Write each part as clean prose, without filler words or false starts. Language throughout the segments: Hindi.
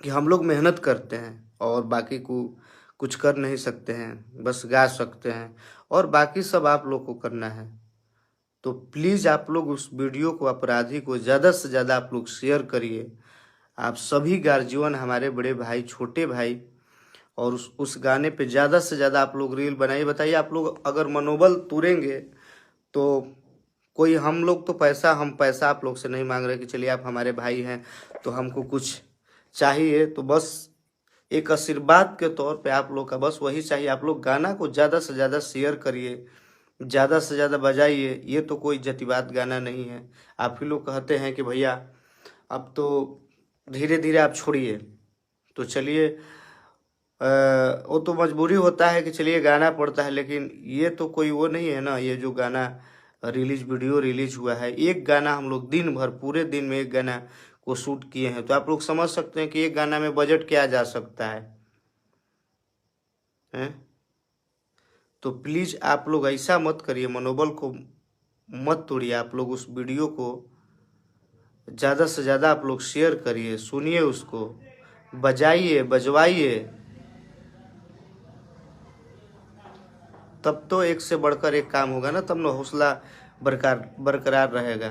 कि हम लोग मेहनत करते हैं और बाकी को कुछ कर नहीं सकते हैं, बस गा सकते हैं और बाकी सब आप लोग को करना है। तो प्लीज़ आप लोग उस वीडियो को, अपराधी को ज़्यादा से ज़्यादा आप लोग शेयर करिए। आप सभी गार्जियन, हमारे बड़े भाई, छोटे भाई, और उस गाने पे ज़्यादा से ज़्यादा आप लोग रील बनाइए। बताइए, आप लोग अगर मनोबल तोड़ेंगे तो कोई, हम पैसा आप लोग से नहीं मांग रहे कि चलिए आप हमारे भाई हैं तो हमको कुछ चाहिए, तो बस एक आशीर्वाद के तौर पे आप लोग का बस वही चाहिए। आप लोग गाना को ज़्यादा से ज़्यादा शेयर करिए, ज़्यादा से ज़्यादा बजाइए। ये तो कोई जातिवाद गाना नहीं है। आप ही लोग कहते हैं कि भैया अब तो धीरे धीरे आप छोड़िए, तो चलिए, वो तो मजबूरी होता है कि चलिए गाना पड़ता है, लेकिन ये तो कोई वो नहीं है ना। ये जो गाना वीडियो रिलीज हुआ है, एक गाना हम लोग दिन भर, पूरे दिन में एक गाना को शूट किए हैं, तो आप लोग समझ सकते हैं कि एक गाना में बजट क्या जा सकता है, हैं? तो प्लीज़ आप लोग ऐसा मत करिए, मनोबल को मत तोड़िए। आप लोग उस वीडियो को ज़्यादा से ज़्यादा आप लोग शेयर करिए, सुनिए उसको, बजाइए, बजवाइए, तब तो एक से बढ़कर एक काम होगा ना, तब ना हौसला बरकरार रहेगा।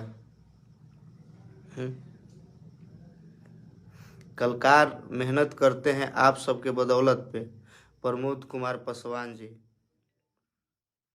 कलकार मेहनत करते हैं आप सबके बदौलत पे। प्रमोद कुमार पासवान जी।